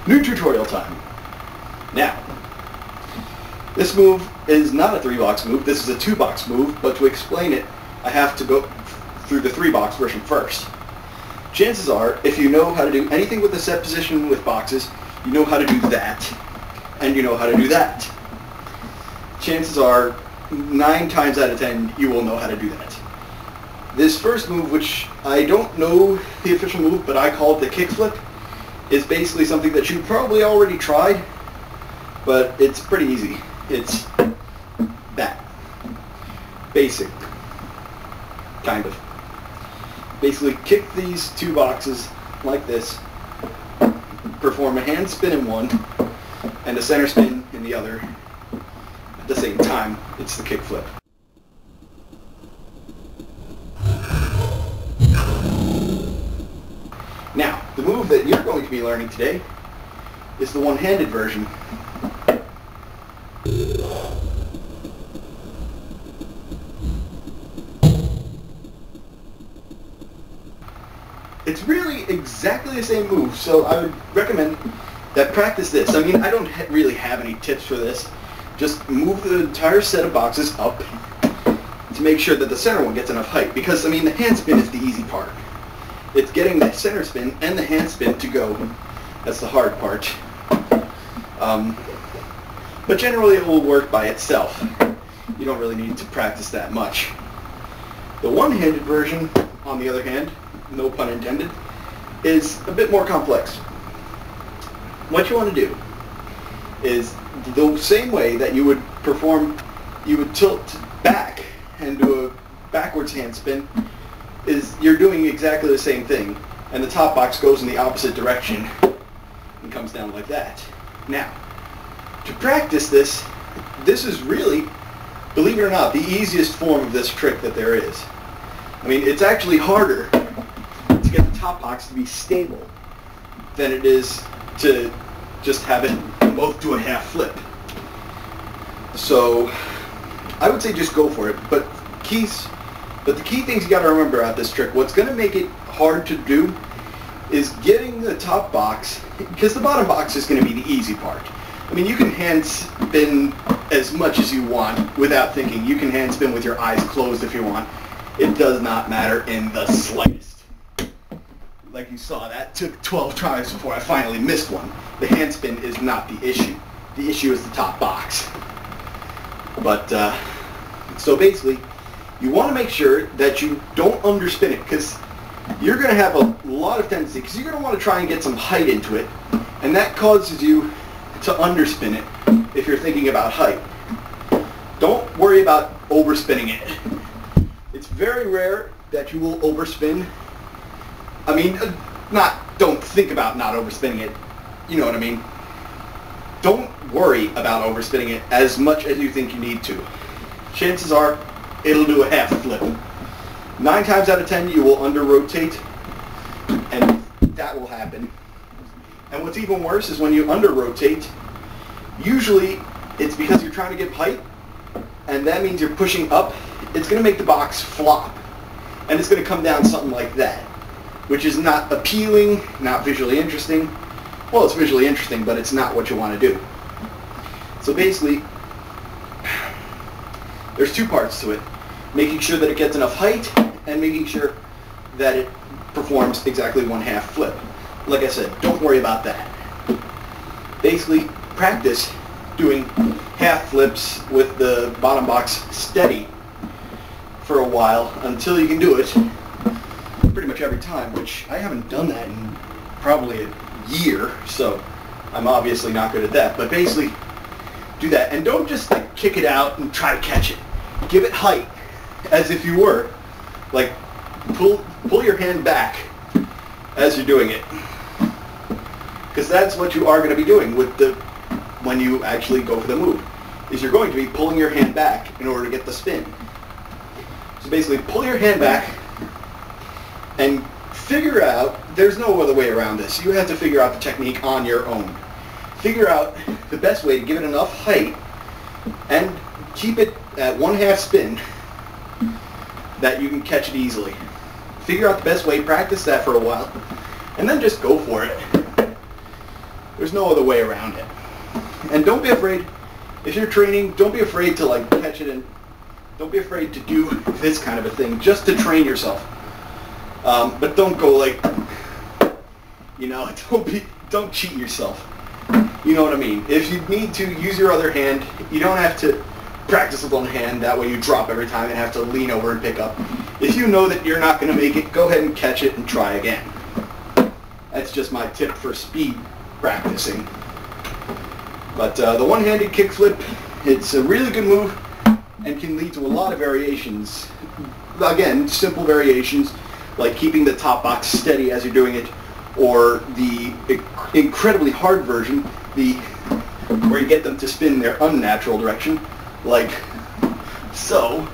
New tutorial time. Now, this move is not a 3-box move, this is a 2-box move, but to explain it, I have to go through the 3-box version first. Chances are, if you know how to do anything with the set position with boxes, you know how to do that, and you know how to do that. Chances are, 9 times out of 10, you will know how to do that. This first move, which I don't know the official move, but I call it the kickflip, is basically something that you probably already tried, but it's pretty easy. It's that. Basic. Kind of. Basically kick these 2 boxes like this, perform a hand spin in one, and a center spin in the other at the same time. It's the kickflip. Now, the move that you're going to be learning today is the one-handed version. It's really exactly the same move, so I would recommend that practice this. I mean, I don't really have any tips for this. Just move the entire set of boxes up to make sure that the center one gets enough height, because, I mean, the hand spin is the easy part. It's getting the center spin and the hand spin to go. That's the hard part. But generally it will work by itself. You don't really need to practice that much. The one-handed version, on the other hand, no pun intended, is a bit more complex. What you want to do is the same way that you would perform, you would tilt back and do a backwards hand spin, is you're doing exactly the same thing, and the top box goes in the opposite direction and comes down like that. Now, to practice this, this is really, believe it or not, the easiest form of this trick that there is. I mean, it's actually harder to get the top box to be stable than it is to just have it both do a half flip. So, I would say just go for it, but the key things you got to remember about this trick, what's going to make it hard to do is getting the top box, because the bottom box is going to be the easy part. I mean, you can hand spin as much as you want without thinking. You can hand spin with your eyes closed if you want. It does not matter in the slightest. Like you saw, that took 12 tries before I finally missed one. The hand spin is not the issue. The issue is the top box. But, so basically, you want to make sure that you don't underspin it, because you're going to have a lot of tendency, because you're going to want to try and get some height into it, and that causes you to underspin it if you're thinking about height. Don't worry about overspinning it. It's very rare that you will overspin. I mean, don't think about not overspinning it. You know what I mean? Don't worry about overspinning it as much as you think you need to. Chances are, it'll do a half flip. 9 times out of 10, you will under-rotate, and that will happen. And what's even worse is when you under-rotate, usually it's because you're trying to get height, and that means you're pushing up. It's going to make the box flop, and it's going to come down something like that, which is not appealing, not visually interesting. Well, it's visually interesting, but it's not what you want to do. So basically, there's 2 parts to it. Making sure that it gets enough height, and making sure that it performs exactly 1/2 flip. Like I said, don't worry about that. Basically, practice doing half flips with the bottom box steady for a while until you can do it pretty much every time, which I haven't done that in probably a year, so I'm obviously not good at that. But basically, do that, and don't just like kick it out and try to catch it. Give it height, as if you were. Like, pull your hand back as you're doing it, because that's what you are going to be doing when you actually go for the move. Is you're going to be pulling your hand back in order to get the spin. So basically, pull your hand back and figure out. There's no other way around this. You have to figure out the technique on your own. Figure out the best way to give it enough height and keep it at 1/2 spin that you can catch it easily. Figure out the best way, practice that for a while, and then just go for it. There's no other way around it. And don't be afraid, if you're training, don't be afraid to like catch it, and don't be afraid to do this kind of a thing just to train yourself. But don't go like, you know, don't cheat yourself. You know what I mean? If you need to use your other hand, you don't have to practice with one hand, that way you drop every time and have to lean over and pick up. If you know that you're not going to make it, go ahead and catch it and try again. That's just my tip for speed practicing. But the one-handed kickflip, it's a really good move and can lead to a lot of variations. Again, simple variations like keeping the top box steady as you're doing it, or the incredibly hard version, where you get them to spin in their unnatural direction, like so.